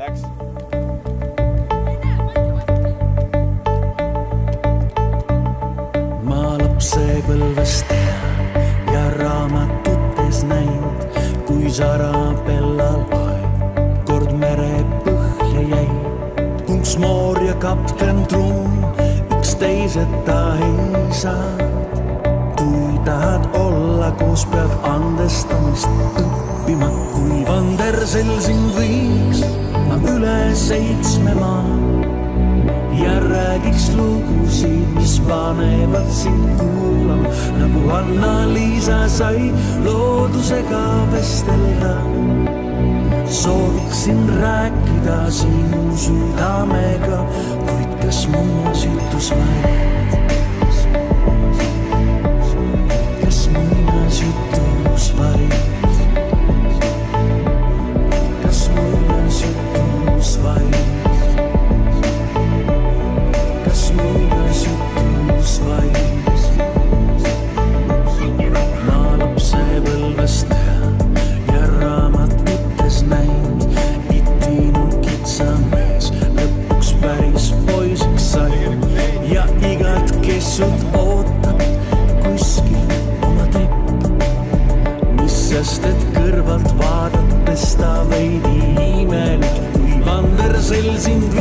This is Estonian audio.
Läks. Ma lapsepõlvest tean ja raamatutes näinud, kui Sarabella loeb, kord mere põhja jäi. Kunksmoor ja kapten Trumm üksteiseta ei saa. Kui tahad olla koos, pead andestamist õppima. Kui Vandersel sind viiks ma üle 7 maa ja räägiks lugusid, mis panevad sind kuulama, nagu Anna-Liisa sai loodusega vestelda. Sooviksin rääkida sinu südamega, kuid kas muinasjutus vaid? Kas muinasjutus vaid? Kas muinasjutus vaid? Kas muinasjutus vaid? Ma lapsepõlvest tean ja raamatutes näin, itinu kitsamees lõpuks päris poisiks sai ja igat kessut ootab kuskil oma trepp. Mis sest, et kõrvalt vaadates ta veidi imelik, kui Vandersel sind